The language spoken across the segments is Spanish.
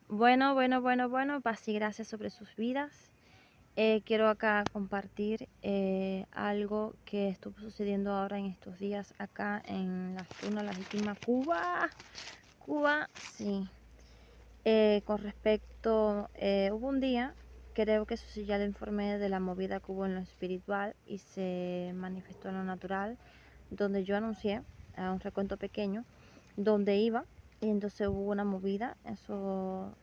Bueno, paz y gracias sobre sus vidas. Quiero acá compartir algo que estuvo sucediendo ahora en estos días acá en la zona legítima Cuba. Cuba, sí. Con respecto, hubo un día, creo que eso sí ya le informé de la movida que hubo en lo espiritual y se manifestó en lo natural, donde yo anuncié a un recuento pequeño, donde iba, y entonces hubo una movida. Eso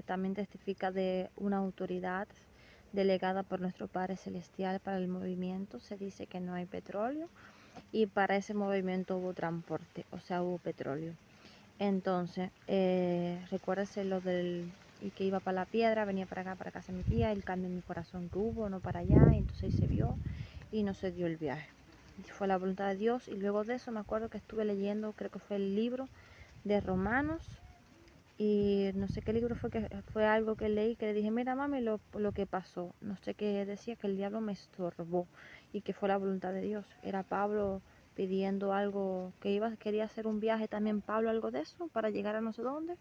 también testifica de una autoridad delegada por nuestro Padre Celestial para el movimiento. Se dice que no hay petróleo y para ese movimiento hubo transporte, o sea, hubo petróleo. Entonces, recuérdese lo del y que iba para la piedra, venía para acá, para casa de mi tía, el cambio en mi corazón que hubo, no para allá, y entonces ahí se vio y no se dio el viaje. Fue la voluntad de Dios. Y luego de eso me acuerdo que estuve leyendo, creo que fue el libro de Romanos, y no sé qué libro fue, que fue algo que leí, que le dije, mira mami, lo que pasó, no sé qué decía, que el diablo me estorbó y que fue la voluntad de Dios. Era Pablo pidiendo algo, que quería hacer un viaje también Pablo, algo de eso, para llegar a no sé dónde,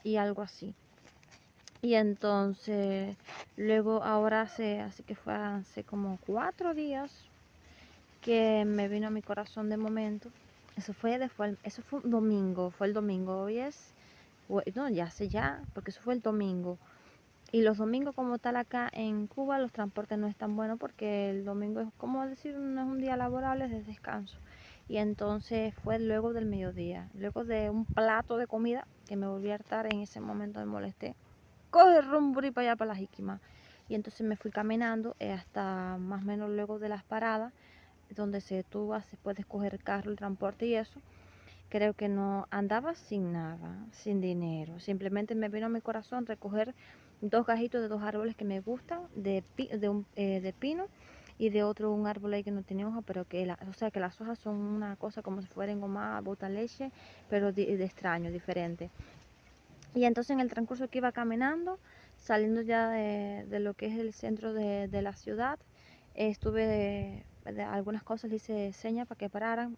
y algo así. Y entonces, luego ahora así que fue hace como 4 días que me vino a mi corazón de momento. Eso fue un domingo, fue el domingo. Hoy es, no, ya sé ya, porque eso fue el domingo. Y los domingos como tal acá en Cuba los transportes no están buenos porque el domingo es como decir, no es un día laborable, es de descanso. Y entonces fue luego del mediodía, luego de un plato de comida que me volví a hartar. En ese momento me molesté. Coge rumbo y para allá para la Jiquima. Y entonces me fui caminando hasta más o menos luego de las paradas, donde se puede escoger carro, el transporte y eso. Creo que no andaba sin nada, sin dinero. Simplemente me vino a mi corazón recoger 2 gajitos de 2 árboles que me gustan, de pino, y de otro un árbol ahí que no tenía hoja, pero o sea, que las hojas son una cosa como si fueran goma, bota leche, pero de extraño, diferente. Y entonces en el transcurso que iba caminando, saliendo ya de lo que es el centro de la ciudad, estuve de algunas cosas, le hice señas para que pararan.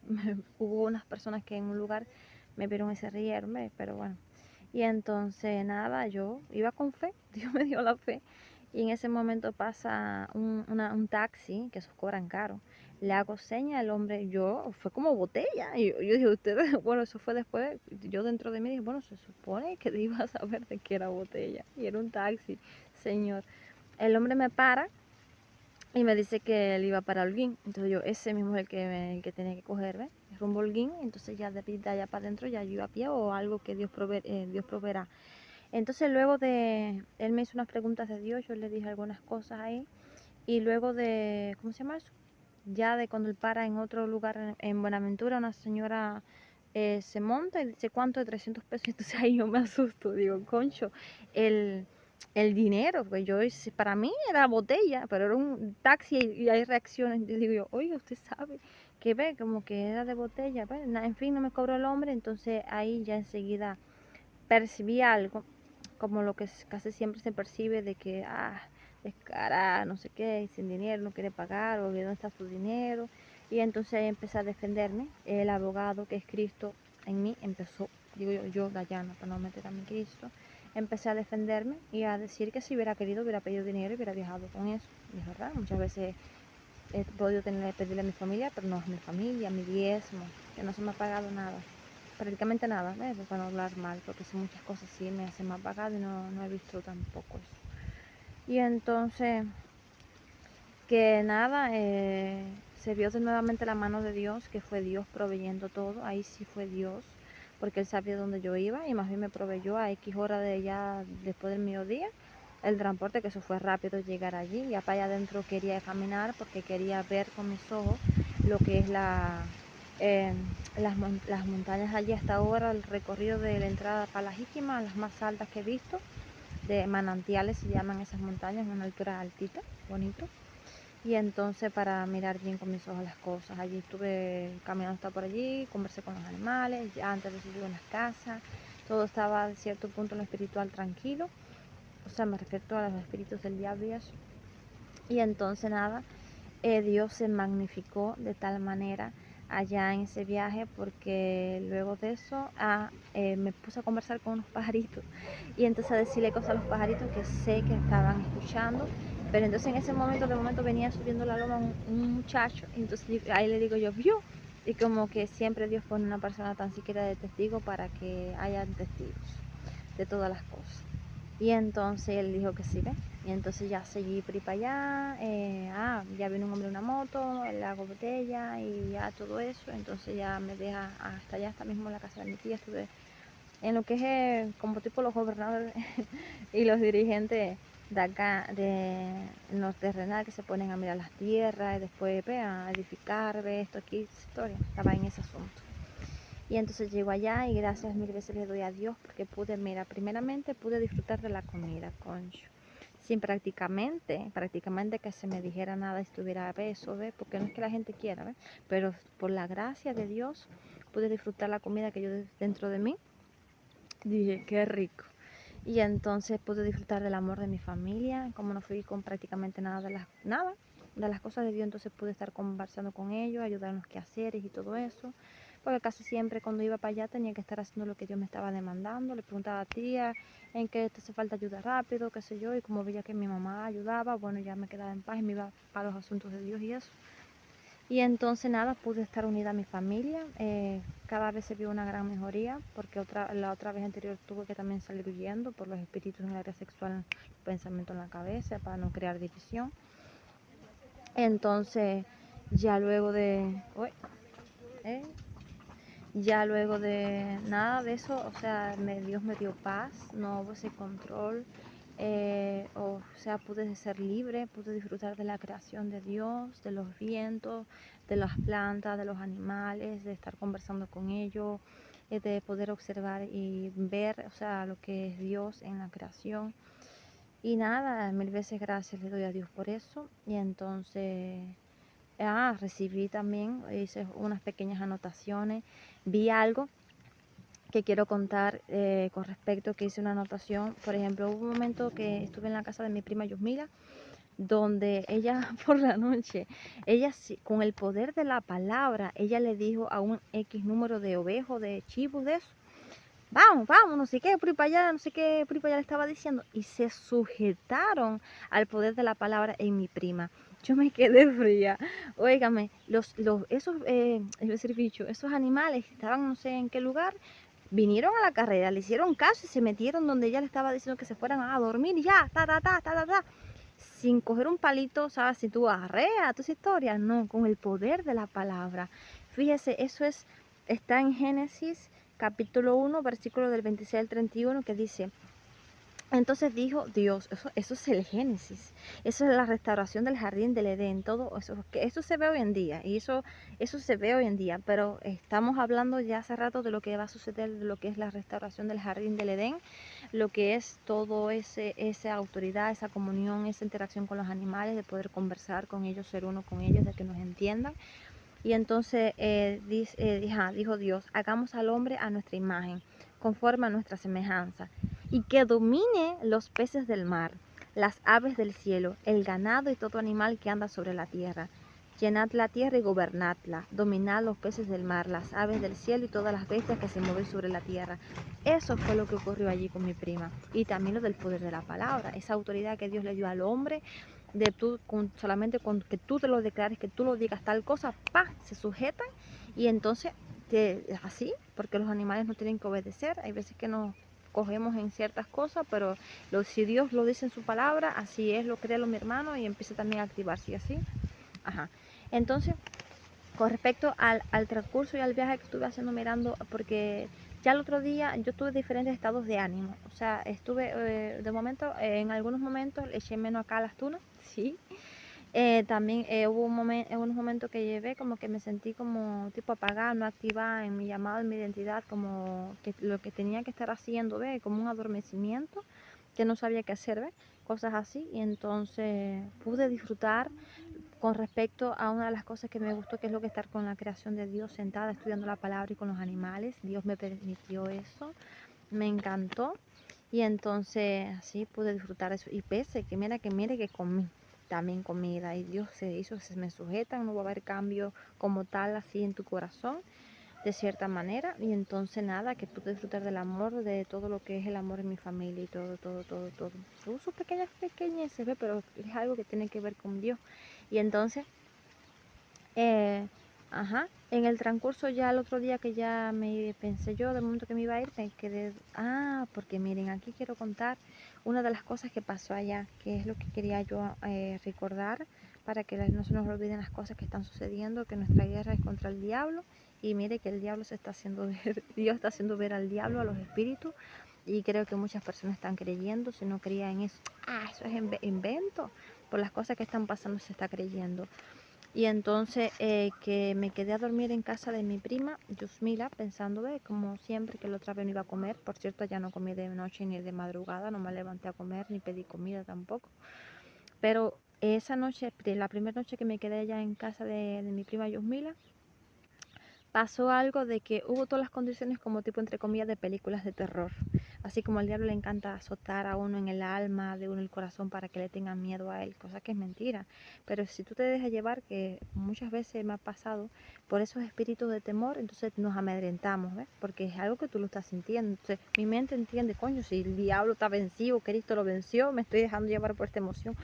Hubo unas personas que en un lugar me vieron y se rieron, pero bueno. Y entonces nada, yo iba con fe, Dios me dio la fe. Y en ese momento pasa un taxi, que esos cobran caro. Le hago seña al hombre, fue como botella. Y yo dije, ustedes, bueno, eso fue después. Yo dentro de mí dije, bueno, se supone que iba a saber de que era botella. Y era un taxi, señor. El hombre me para y me dice que él iba para Holguín. Entonces yo, ese mismo es el que tenía que coger, ¿ves? Rumbo a Holguín. Entonces ya de allá para adentro ya yo iba a pie o algo que Dios proveerá. Entonces luego él me hizo unas preguntas de Dios, yo le dije algunas cosas ahí. Y luego ¿cómo se llama eso? Ya de cuando él para en otro lugar en Buenaventura, una señora se monta y dice, ¿cuánto? De 300 pesos. Entonces ahí yo me asusto, digo, concho, el, el dinero, pues para mí era botella, pero era un taxi y hay reacciones. Yo digo yo, oiga, usted sabe que ve, como que era de botella. Bueno, en fin, no me cobró el hombre. Entonces ahí ya enseguida percibí algo, como lo que casi siempre se percibe de que, descarada, no sé qué, y sin dinero, no quiere pagar, o de dónde está su dinero. Y entonces empecé a defenderme. El abogado, que es Cristo en mí, empezó, digo yo Dayana, para no meter a mi Cristo, empecé a defenderme y a decir que si hubiera querido, hubiera pedido dinero y hubiera viajado con eso. Y es verdad, muchas veces he podido pedirle a mi familia, pero no es mi familia, mi diezmo, que no se me ha pagado nada, prácticamente nada, para no hablar mal, porque si muchas cosas sí se me ha pagado y no he visto tampoco eso. Y entonces, que nada, se vio nuevamente la mano de Dios, que fue Dios proveyendo todo. Ahí sí fue Dios, porque Él sabía dónde yo iba y más bien me proveyó a X hora de ya después del mediodía el transporte, que eso fue rápido llegar allí. Y para allá adentro quería caminar porque quería ver con mis ojos lo que es eh, las montañas allí. Hasta ahora el recorrido de la entrada para la Jíquima, las más altas que he visto, de manantiales se llaman esas montañas, una altura altita, bonito. Y entonces para mirar bien con mis ojos las cosas, allí estuve caminando hasta por allí, conversé con los animales, ya antes de subir en las casas, todo estaba a cierto punto en lo espiritual tranquilo, o sea, me refiero a los espíritus del diablo y eso. Y entonces nada, Dios se magnificó de tal manera allá en ese viaje, porque luego de eso me puse a conversar con unos pajaritos y entonces a decirle cosas a los pajaritos que sé que estaban escuchando. Pero entonces en ese momento, de momento venía subiendo la loma un muchacho, y entonces ahí le digo yo, vio, y como que siempre Dios pone una persona tan siquiera de testigo para que hayan testigos de todas las cosas. Y entonces él dijo que sí, ¿ves? Y entonces ya seguí por ahí para allá, ya vino un hombre en una moto, le hago botella y ya todo eso. Entonces ya me deja hasta allá, hasta mismo en la casa de mi tía. Estuve en lo que es como tipo los gobernadores y los dirigentes de acá, de los terrenales, que se ponen a mirar las tierras y después a edificar, ve esto aquí, esa historia. Estaba en ese asunto. Y entonces llego allá y gracias mil veces le doy a Dios porque pude, mira, primeramente pude disfrutar de la comida, concho. Sin prácticamente que se me dijera nada, estuviera eso, ¿ves? Porque no es que la gente quiera, ¿ves? Pero por la gracia de Dios pude disfrutar la comida que yo dentro de mí dije, qué rico. Y entonces pude disfrutar del amor de mi familia, como no fui con prácticamente nada de las cosas de Dios, entonces pude estar conversando con ellos, ayudar en los quehaceres y todo eso. Porque casi siempre cuando iba para allá tenía que estar haciendo lo que Dios me estaba demandando. Le preguntaba a tía en qué te hace falta ayuda rápido, qué sé yo, y como veía que mi mamá ayudaba, bueno, ya me quedaba en paz y me iba para los asuntos de Dios y eso. Y entonces nada, pude estar unida a mi familia. Cada vez se vio una gran mejoría, porque la otra vez anterior tuve que también salir huyendo por los espíritus en el área sexual, pensamiento en la cabeza, para no crear división. Entonces, ya luego de... uy, ya luego de nada de eso, o sea, Dios me dio paz, no hubo ese control, o sea, pude ser libre, pude disfrutar de la creación de Dios, de los vientos, de las plantas, de los animales, de estar conversando con ellos, de poder observar y ver, o sea, lo que es Dios en la creación. Y nada, mil veces gracias le doy a Dios por eso. Y entonces... recibí también, hice unas pequeñas anotaciones, vi algo que quiero contar con respecto que hice una anotación. Por ejemplo, hubo un momento que estuve en la casa de mi prima Yusmila, donde ella por la noche, ella con el poder de la palabra, ella le dijo a un X número de ovejos, de chivos, de eso, vamos, vamos, no sé qué, por ahí para allá, no sé qué, por ahí para allá le estaba diciendo, y se sujetaron al poder de la palabra en mi prima. Yo me quedé fría. Óigame, esos, es decir, bichos, esos animales estaban no sé en qué lugar, vinieron a la carrera, le hicieron caso y se metieron donde ella le estaba diciendo que se fueran a dormir y ya, sin coger un palito, ¿sabes? Si tú arreas toda esa historia, no, con el poder de la palabra. Fíjese, está en Génesis capítulo 1, versículo del 26 al 31, que dice, entonces dijo Dios, eso es el Génesis, eso es la restauración del jardín del Edén, todo eso, que eso se ve hoy en día, y eso se ve hoy en día, pero estamos hablando ya hace rato de lo que va a suceder, de lo que es la restauración del jardín del Edén, lo que es todo esa autoridad, esa comunión, esa interacción con los animales, de poder conversar con ellos, ser uno con ellos, de que nos entiendan. Y entonces dijo Dios, hagamos al hombre a nuestra imagen, conforme a nuestra semejanza, y que domine los peces del mar, las aves del cielo, el ganado y todo animal que anda sobre la tierra. Llenad la tierra y gobernadla, dominad los peces del mar, las aves del cielo y todas las bestias que se mueven sobre la tierra. Eso fue lo que ocurrió allí con mi prima. Y también lo del poder de la palabra, esa autoridad que Dios le dio al hombre, de tú, solamente con que tú te lo declares, que tú lo digas tal cosa, se sujetan y entonces así, porque los animales no tienen que obedecer. Hay veces que nos cogemos en ciertas cosas, pero si Dios lo dice en su palabra, así es, lo créelo mi hermano, y empieza también a activarse y así. Ajá. Entonces, con respecto al transcurso y al viaje que estuve haciendo mirando, porque ya el otro día yo tuve diferentes estados de ánimo, o sea, estuve de momento, en algunos momentos le eché menos acá a las tunas, sí. También hubo unos momentos que llevé como que me sentí como tipo apagada, no activada en mi llamado, en mi identidad, como que lo que tenía que estar haciendo, ¿ve? Como un adormecimiento que no sabía qué hacer, ¿ve? Cosas así. Y entonces pude disfrutar con respecto a una de las cosas que me gustó, que es lo que estar con la creación de Dios, sentada estudiando la palabra y con los animales. Dios me permitió eso, me encantó. Y entonces así pude disfrutar eso. Y pese que mire que comí. también comida. Y Dios se hizo, se me sujetan, no va a haber cambio como tal así en tu corazón, de cierta manera. Y entonces nada, que tú disfrutar del amor, de todo lo que es el amor en mi familia y todo, todo, todo, todo. Sus pequeñas pequeñeces, pero es algo que tiene que ver con Dios. Y entonces, en el transcurso ya el otro día que ya me pensé yo, de momento que me iba a ir, me quedé, porque miren, aquí quiero contar una de las cosas que pasó allá, que es lo que quería yo recordar, para que no se nos olviden las cosas que están sucediendo, que nuestra guerra es contra el diablo, y mire que el diablo se está haciendo ver, Dios está haciendo ver al diablo, a los espíritus, y creo que muchas personas están creyendo. Si no creían en eso, eso es invento, por las cosas que están pasando se está creyendo. Y entonces que me quedé a dormir en casa de mi prima, Yusmila, pensando, como siempre, que la otra vez no iba a comer. Por cierto, ya no comí de noche ni de madrugada, no me levanté a comer, ni pedí comida tampoco. Pero esa noche, la primera noche que me quedé allá en casa de mi prima Yusmila, pasó algo de que hubo todas las condiciones como tipo entre comillas de películas de terror. Así como al diablo le encanta azotar a uno en el alma, de uno el corazón para que le tengan miedo a él, cosa que es mentira. Pero si tú te dejas llevar, que muchas veces me ha pasado, por esos espíritus de temor, entonces nos amedrentamos, ¿ves? Porque es algo que tú lo estás sintiendo. Entonces mi mente entiende, coño, si el diablo está vencido, Cristo lo venció, me estoy dejando llevar por esta emoción.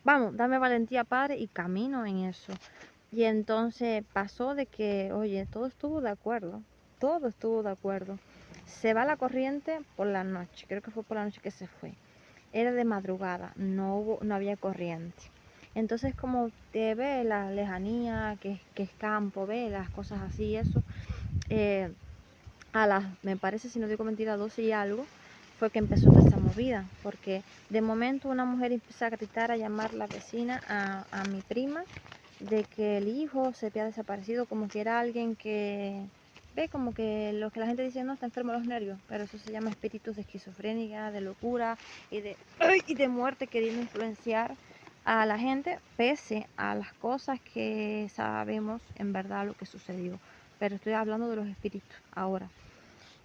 Vamos, dame valentía, Padre, y camino en eso. Y entonces pasó de que, oye, todo estuvo de acuerdo, todo estuvo de acuerdo. Se va la corriente por la noche, creo que fue por la noche que se fue. Era de madrugada, no había corriente. Entonces como te ve la lejanía, que es campo, ve las cosas así, eso, me parece, si no digo mentira, 12 y algo, fue que empezó toda esa movida, porque de momento una mujer empezó a gritar, a llamar a la vecina, a mi prima, de que el hijo se había desaparecido, como que era alguien que, ve, como que lo que la gente dice, no, está enfermo de los nervios, pero eso se llama espíritus de esquizofrénica, de locura y de muerte, queriendo influenciar a la gente, pese a las cosas que sabemos en verdad lo que sucedió. Pero estoy hablando de los espíritus ahora.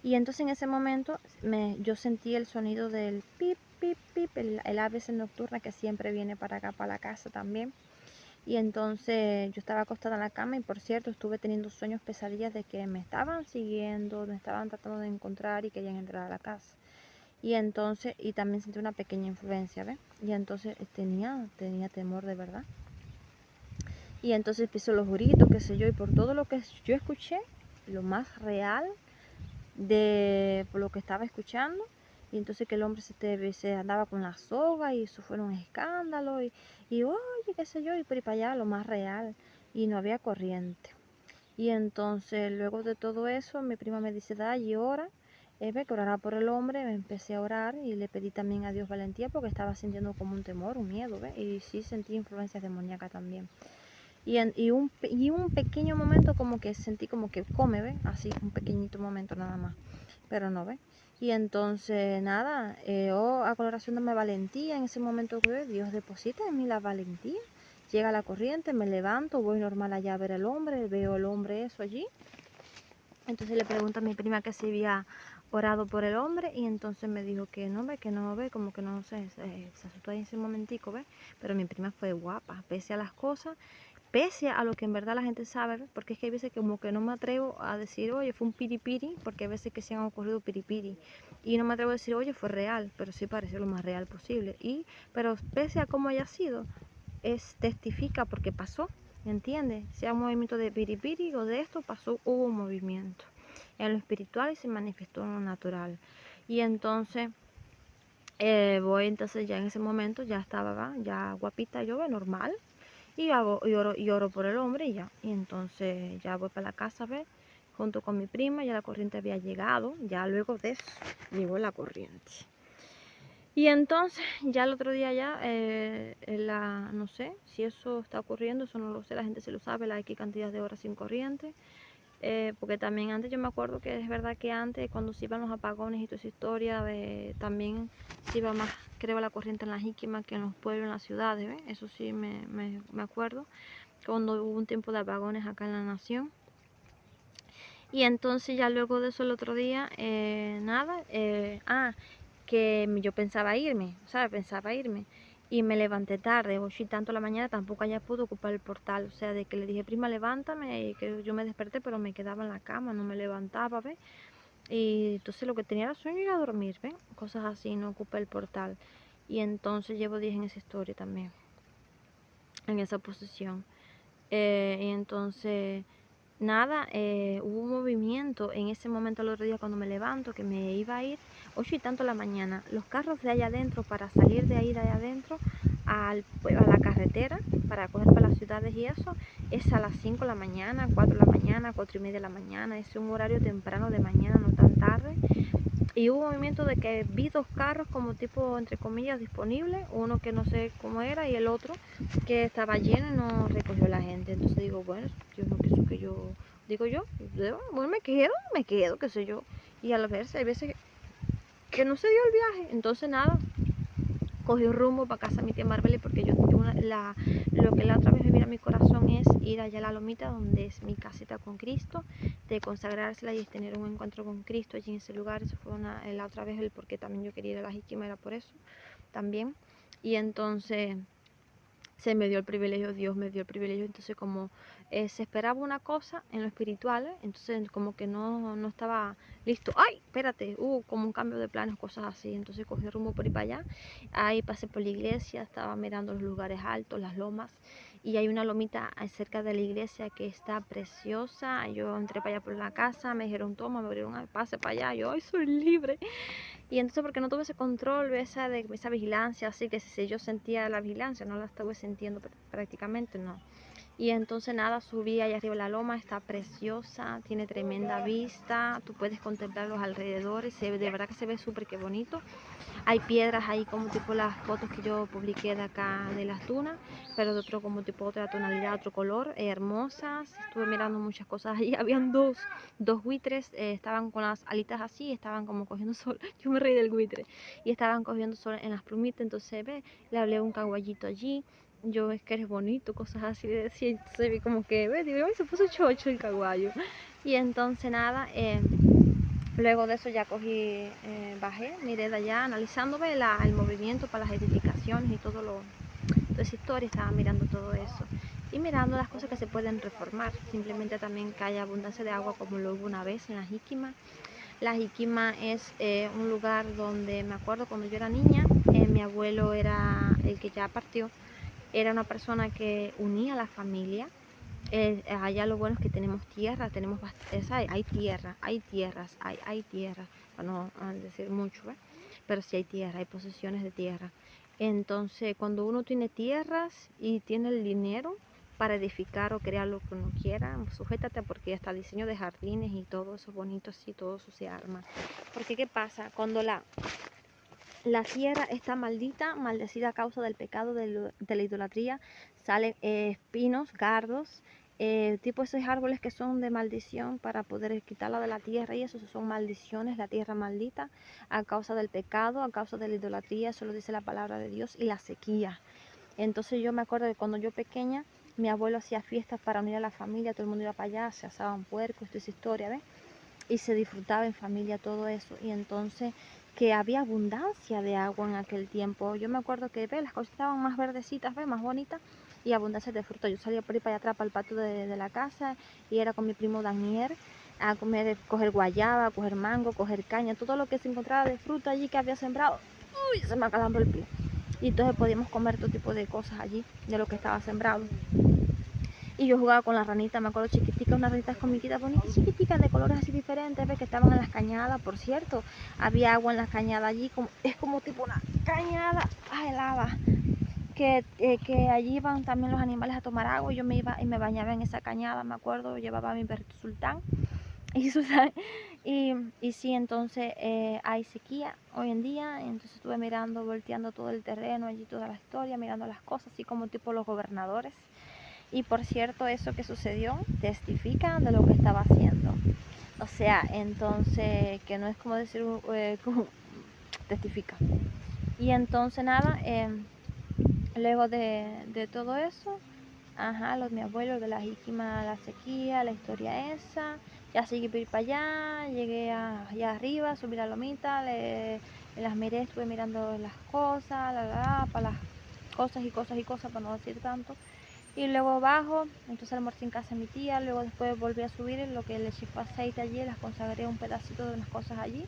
Y entonces en ese momento yo sentí el sonido del pip, pip, pip, el ave nocturna que siempre viene para acá, para la casa también. Y entonces yo estaba acostada en la cama y, por cierto, estuve teniendo sueños, pesadillas de que me estaban siguiendo, me estaban tratando de encontrar y querían entrar a la casa. Y entonces, y también sentí una pequeña influencia, ¿ves? Y entonces tenía temor de verdad. Y entonces empezó los gritos, qué sé yo, y por todo lo que yo escuché, lo más real por lo que estaba escuchando. Y entonces que el hombre se andaba con la soga y eso fue un escándalo y oye, qué sé yo, y por ahí para allá, lo más real, y no había corriente. Y entonces luego de todo eso mi prima me dice, da y ora, ve que orará por el hombre. Me empecé a orar y le pedí también a Dios valentía, porque estaba sintiendo como un temor, un miedo, ¿ve? Y sí sentí influencias demoníacas también. Y un pequeño momento como que sentí como que come, ¿ve? Así, un pequeñito momento nada más, pero no, ¿ve? Y entonces nada, a coloración dame valentía en ese momento, que Dios deposita en mí la valentía. Llega la corriente, me levanto, voy normal allá a ver al hombre, veo al hombre eso allí. Entonces le pregunto a mi prima que si había orado por el hombre, y entonces me dijo que no ve, como que no sé, se asustó ahí ese momentico, ¿ve? Pero mi prima fue guapa, pese a las cosas, pese a lo que en verdad la gente sabe, ¿ves? Porque es que hay veces que como que no me atrevo a decir, oye, fue un piripiri, porque hay veces que se han ocurrido piripiri, y no me atrevo a decir, oye, fue real, pero sí pareció lo más real posible. Pero pese a cómo haya sido, testifica porque pasó, ¿entiendes? Sea un movimiento de piripiri o de esto, pasó, hubo un movimiento en lo espiritual y se manifestó en lo natural. Y entonces entonces ya en ese momento ya estaba, ya guapita yo, normal, y oro por el hombre y ya. Y entonces ya voy para la casa, ¿ves? Junto con mi prima, ya la corriente había llegado, ya luego de eso llegó la corriente. Y entonces ya el otro día ya, no sé si eso está ocurriendo, eso no lo sé, la gente se lo sabe, la X cantidad de horas sin corriente. Porque también antes yo me acuerdo que es verdad que antes cuando se iban los apagones y toda esa historia, también se iba más, creo, la corriente en la Jíquima que en los pueblos, en las ciudades, ¿ves? Eso sí me acuerdo, cuando hubo un tiempo de apagones acá en la nación. Y entonces ya luego de eso el otro día, nada, que yo pensaba irme, ¿sabes? Pensaba irme. y me levanté tarde, 8 y tanto de la mañana, tampoco allá pude ocupar el portal, o sea, de que le dije, prima, levántame, y que yo me desperté, pero me quedaba en la cama, no me levantaba, ¿ves? Y entonces lo que tenía era sueño y ir a dormir, ¿ves? Cosas así, no ocupé el portal. Y entonces llevo días en esa historia también, en esa posición. Y entonces, nada, hubo un movimiento en ese momento el otro día cuando me levanto, que me iba a ir 8 y tanto de la mañana. Los carros de allá adentro, para salir de ahí de allá adentro pues, a la carretera, para coger para las ciudades y eso, es a las 5 de la mañana, 4 de la mañana, 4 y media de la mañana. Es un horario temprano de mañana, no tan tarde. Y hubo un movimiento de que vi dos carros como tipo, entre comillas, disponibles, uno que no sé cómo era y el otro que estaba lleno y no recogió la gente. Entonces digo, bueno, yo no pienso que yo, digo yo, bueno, me quedo, qué sé yo. Y al verse, hay veces que no se dio el viaje. Entonces nada, cogí un rumbo para casa de mi tía Marbella porque lo que la otra vez me viene a mi corazón es ir allá a la Lomita, donde es mi casita con Cristo, de consagrársela y tener un encuentro con Cristo allí en ese lugar. Eso fue la otra vez el porque también yo quería ir a la Jiquima, era por eso también. Y entonces se me dio el privilegio, Dios me dio el privilegio, entonces como se esperaba una cosa en lo espiritual, entonces como que no estaba listo. ¡Ay! Espérate, como un cambio de planes, cosas así, entonces cogí rumbo por ahí para allá, ahí pasé por la iglesia, estaba mirando los lugares altos, las lomas, y hay una lomita cerca de la iglesia que está preciosa. Yo entré para allá por la casa, me dijeron, toma, me abrieron el pase para allá, yo, ¡ay, soy libre! Y entonces porque no tuve ese control, esa vigilancia, así que si yo sentía la vigilancia, no la estuve sintiendo prácticamente, no. Y entonces nada, subí allá arriba de la loma, está preciosa, tiene tremenda vista, tú puedes contemplar los alrededores, de verdad que se ve súper que bonito. Hay piedras ahí como tipo las fotos que yo publiqué de acá de las dunas, pero de otro como tipo otra tonalidad, otro color, hermosas. Estuve mirando muchas cosas ahí. Habían dos buitres, estaban con las alitas así, estaban como cogiendo sol. Yo me reí del buitre. Y estaban cogiendo sol en las plumitas, entonces ve, le hablé a un caguayito allí. Yo, es que eres bonito, cosas así le decía. Entonces vi como que, ve, digo, ay, se puso chocho el caguayo. Y entonces nada, luego de eso ya cogí, bajé, miré de allá, analizándome el movimiento para las edificaciones y toda esa historia, estaba mirando todo eso. Y mirando las cosas que se pueden reformar, simplemente también que haya abundancia de agua como lo hubo una vez en la Jiquima. La Jiquima es un lugar donde me acuerdo cuando yo era niña, mi abuelo era el que ya partió, era una persona que unía a la familia. Allá lo bueno es que tenemos tierra, tenemos hay tierra, hay tierra, para no decir mucho, ¿eh? Pero sí hay tierra, hay posesiones de tierra. Entonces, cuando uno tiene tierras y tiene el dinero para edificar o crear lo que uno quiera, sujétate porque hasta diseño de jardines y todo eso bonito así, todo eso se arma. Porque ¿qué pasa? Cuando la tierra está maldecida a causa del pecado de la idolatría, salen espinos, cardos, tipo esos árboles que son de maldición para poder quitarla de la tierra, y eso son maldiciones, la tierra maldita a causa del pecado, a causa de la idolatría, eso lo dice la palabra de Dios, y la sequía. Entonces yo me acuerdo de cuando yo pequeña, mi abuelo hacía fiestas para unir a la familia, todo el mundo iba para allá, se asaban puercos, toda esa historia, ¿ves? Y se disfrutaba en familia todo eso. Y entonces que había abundancia de agua en aquel tiempo. Yo me acuerdo que las cosas estaban más verdecitas, más bonitas, y abundancia de fruta. Yo salía por ahí para allá atrás, para el patio de la casa, y era con mi primo Daniel a coger guayaba, a coger mango, coger caña, todo lo que se encontraba de fruta allí que había sembrado. Uy, se me acalambró el pie. Y entonces podíamos comer todo tipo de cosas allí, de lo que estaba sembrado. Y yo jugaba con la ranita, me acuerdo chiquitica, unas ranitas comiquitas bonitas, chiquiticas, de colores así diferentes, que estaban en las cañadas, por cierto. Había agua en las cañadas allí, es como tipo una cañada helada. Que allí iban también los animales a tomar agua, y yo me iba y me bañaba en esa cañada, me acuerdo, llevaba a mi perrito Sultán. Y sí, entonces hay sequía hoy en día, entonces estuve mirando, volteando todo el terreno, allí toda la historia, mirando las cosas, así como tipo los gobernadores. Y por cierto, eso que sucedió testifica de lo que estaba haciendo. O sea, entonces, que no es como decir, testifica. Y entonces nada, luego de todo eso, mi abuelo de la Jiquima, la sequía, la historia esa, ya seguí por ir para allá, llegué allá arriba, subí la lomita, las miré, estuve mirando las cosas, para cosas y cosas y cosas, para no decir tanto. Y luego bajo, entonces almorcé en casa de mi tía, luego después volví a subir lo que le eché fue aceite allí, las consagré un pedacito de unas cosas allí.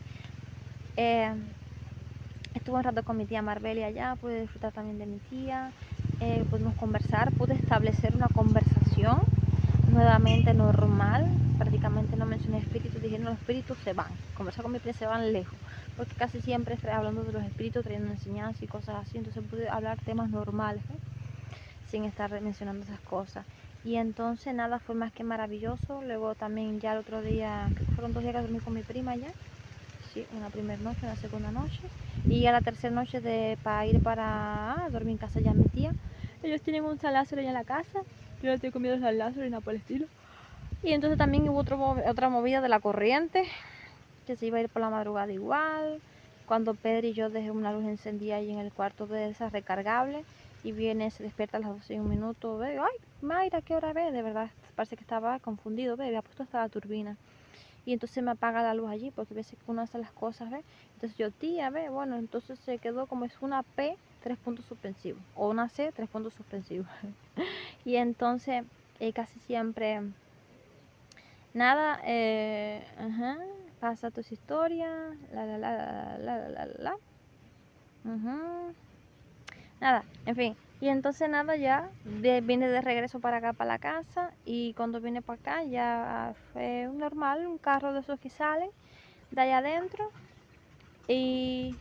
Estuve un rato con mi tía Marbeli allá, pude disfrutar también de mi tía, pudimos conversar, pude establecer una conversación nuevamente normal, prácticamente no mencioné espíritus, dije no, los espíritus se van, conversar con mi tía se van lejos, porque casi siempre estoy hablando de los espíritus, trayendo enseñanzas y cosas así, entonces pude hablar temas normales, sin estar mencionando esas cosas. Y entonces nada, fue más que maravilloso. Luego también ya el otro día, creo que fueron 2 días que dormí con mi prima ya. Sí, una primera noche, una segunda noche. Y ya la tercera noche para ir para dormir en casa ya mi tía. Ellos tienen un San Lázaro ya en la casa. Yo no estoy comiendo San Lázaro y nada por el estilo. Y entonces también hubo otra movida de la corriente, que se iba a ir por la madrugada igual. Cuando Pedro y yo dejé una luz encendida ahí en el cuarto de esas recargables, y viene, se despierta a las 12 y un minuto, ve, ay, Mayra, ¿qué hora ve? De verdad, parece que estaba confundido, ve, había puesto hasta la turbina. Y entonces me apaga la luz allí, porque a veces uno hace las cosas, ve. Entonces yo, tía, ve, bueno, entonces se quedó como es una P, 3 puntos suspensivos, o una C, 3 puntos suspensivos. Y entonces casi siempre, nada, pasa tus historias, nada, en fin. Y entonces nada, ya vine de regreso para acá, para la casa, y cuando vine para acá ya fue normal, un carro de esos que salen de allá adentro y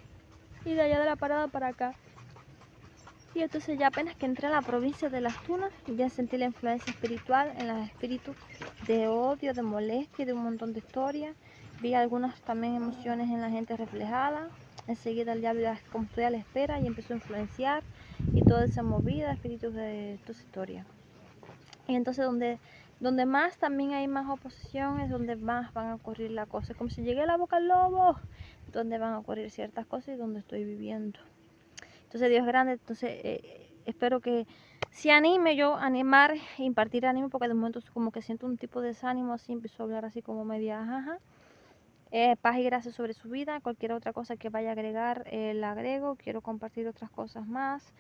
de allá de la parada para acá. Y entonces ya apenas que entré a la provincia de Las Tunas, ya sentí la influencia espiritual en los espíritus de odio, de molestia, de un montón de historias. Vi algunas también emociones en la gente reflejadas. Enseguida el diablo, como estoy a la espera, y empezó a influenciar y toda esa movida, espíritus de toda esa historia. Y entonces donde más también hay más oposición es donde más van a ocurrir las cosas. Como si llegué a la boca al lobo, donde van a ocurrir ciertas cosas y donde estoy viviendo. Entonces Dios es grande, entonces espero que se anime yo a animar, impartir ánimo, porque de momento como que siento un tipo de desánimo, así empiezo a hablar así como media jaja. Paz y gracias sobre su vida. Cualquier otra cosa que vaya a agregar, la agrego. Quiero compartir otras cosas más.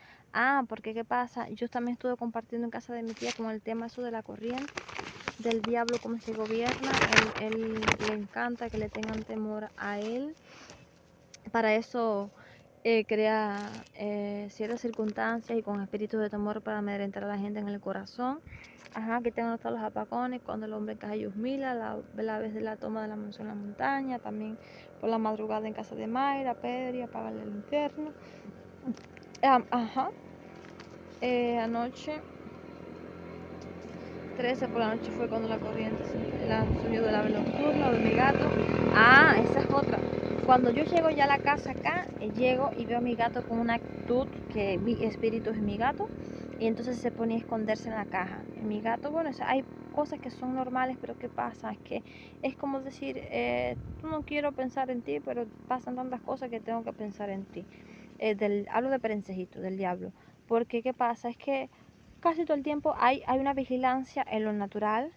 Porque ¿qué pasa? Yo también estuve compartiendo en casa de mi tía con el tema eso de la corriente, del diablo, cómo se gobierna. Él le encanta que le tengan temor a él. Para eso crea ciertas circunstancias y con espíritus de temor para amedrentar a la gente en el corazón. Que tengan todos los apagones, cuando el hombre cae y humila, la vez de la toma de la mansión en la montaña, también por la madrugada en casa de Mayra, Pedro, y apagarle el infierno. Anoche, 13 por la noche fue cuando la corriente, el sonido del ave nocturna, de mi gato. Esa es otra. Cuando yo llego ya a la casa acá, llego y veo a mi gato con una actitud que mi espíritu es mi gato, y entonces se ponía a esconderse en la caja. Y mi gato, bueno, hay cosas que son normales, pero ¿qué pasa? Es que es como decir, no quiero pensar en ti, pero pasan tantas cosas que tengo que pensar en ti. Hablo de Perencejito, del diablo. Porque ¿qué pasa? Es que casi todo el tiempo hay una vigilancia en lo natural,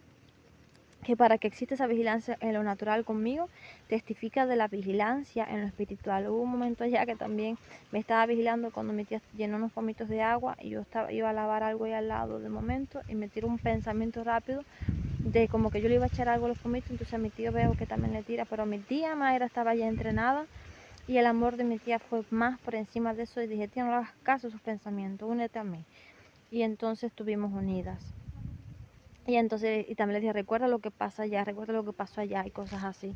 que para que exista esa vigilancia en lo natural conmigo, testifica de la vigilancia en lo espiritual. Hubo un momento allá que también me estaba vigilando cuando mi tía llenó unos pomitos de agua y yo iba a lavar algo ahí al lado de momento, y me tiró un pensamiento rápido de como que yo le iba a echar algo a los pomitos, entonces a mi tío veo que también le tira, pero mi tía Mayra estaba ya entrenada y el amor de mi tía fue más por encima de eso, y dije, tía, no le hagas caso a sus pensamientos, únete a mí. Y entonces estuvimos unidas. Y entonces, y también le dije, recuerda lo que pasa allá, recuerda lo que pasó allá, y cosas así.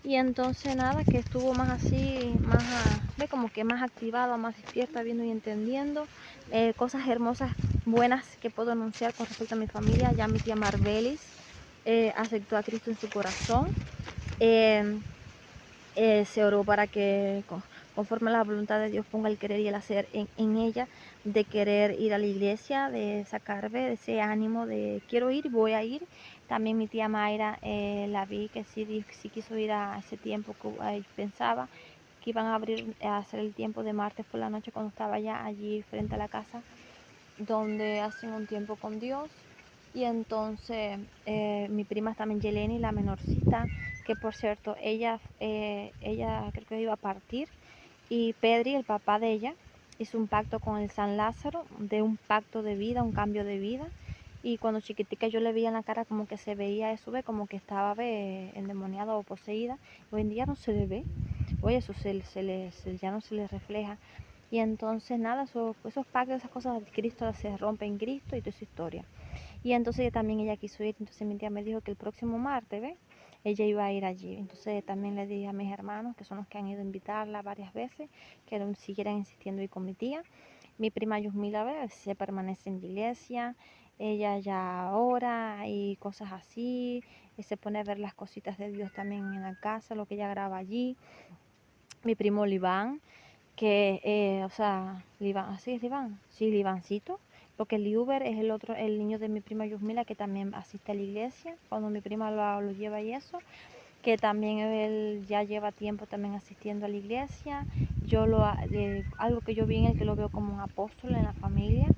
Y entonces nada, que estuvo más así, como que más activada, más despierta, viendo y entendiendo cosas hermosas, buenas que puedo anunciar con respecto a mi familia. Ya mi tía Marbelis aceptó a Cristo en su corazón. Se oró para que conforme a la voluntad de Dios ponga el querer y el hacer en ella, de querer ir a la iglesia, de sacarme de ese ánimo de quiero ir, voy a ir. También mi tía Mayra, la vi que sí quiso ir a ese tiempo que pensaba que iban a hacer el tiempo de martes por la noche, cuando estaba ya allí frente a la casa donde hacen un tiempo con Dios. Y entonces mi prima también, Yeleni, la menorcita, que por cierto ella creo que iba a partir, y Pedri, el papá de ella, hizo un pacto con el San Lázaro, de un pacto de vida, un cambio de vida. Y cuando chiquitica yo le veía en la cara como que se veía eso, ve, como que estaba endemoniada o poseída. Hoy en día no se le ve, oye, eso ya no se le refleja. Y entonces nada, esos pactos, esas cosas de Cristo se rompen en Cristo y toda esa historia. Y entonces también ella quiso ir, entonces mi tía me dijo que el próximo martes, ¿ve? Ella iba a ir allí. Entonces también le dije a mis hermanos, que son los que han ido a invitarla varias veces, que siguieran insistiendo ir con mi tía. Mi prima Yusmila, ¿ve? Se permanece en la iglesia, ella ya ora y cosas así, y se pone a ver las cositas de Dios también en la casa, lo que ella graba allí. Mi primo Liván, que, o sea, Liván, ¿así es Liván? Sí, Livancito, porque Liuber es el otro, el niño de mi prima Yusmila, que también asiste a la iglesia, cuando mi prima lo lleva y eso, que también él ya lleva tiempo también asistiendo a la iglesia. Algo que yo vi en él, que lo veo como un apóstol en la familia,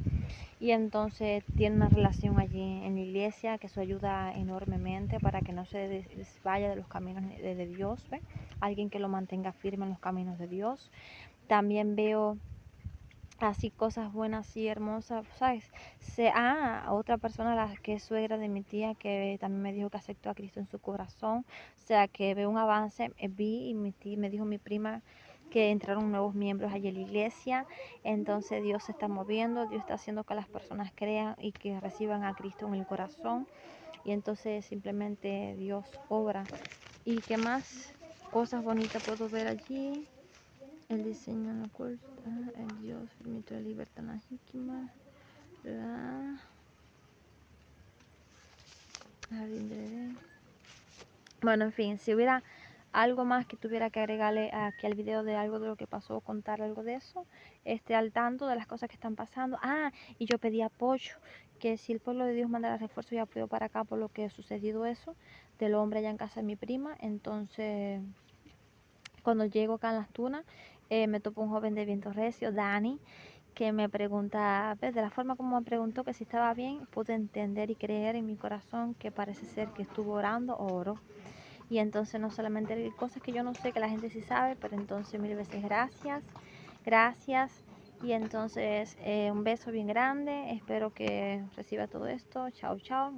y entonces tiene una relación allí en la iglesia que eso ayuda enormemente para que no se vaya de los caminos de Dios, ¿ve? Alguien que lo mantenga firme en los caminos de Dios. También veo así cosas buenas y hermosas, ¿sabes? Otra persona, la que es suegra de mi tía, que también me dijo que aceptó a Cristo en su corazón, o sea, que veo un avance, vi y me dijo mi prima que entraron nuevos miembros allí en la iglesia, entonces Dios se está moviendo, Dios está haciendo que las personas crean y que reciban a Cristo en el corazón, y entonces simplemente Dios obra. ¿Y qué más cosas bonitas puedo ver allí? El diseño no oculta, el Dios permitió la libertad legítima, bueno, en fin, si hubiera algo más que tuviera que agregarle aquí al video de algo de lo que pasó, contar algo de eso, esté al tanto de las cosas que están pasando. Y yo pedí apoyo, que si el pueblo de Dios mandara refuerzo y apoyo para acá por lo que ha sucedido eso, del hombre allá en casa de mi prima, entonces cuando llego acá en Las Tunas, me topo un joven de viento recio, Dani, que me pregunta, ¿ves? De la forma como me preguntó que si estaba bien, pude entender y creer en mi corazón que parece ser que estuvo orando o oró. Y entonces no solamente cosas que yo no sé, que la gente sí sabe, pero entonces mil veces gracias, gracias. Y entonces un beso bien grande, espero que reciba todo esto. Chao, chao.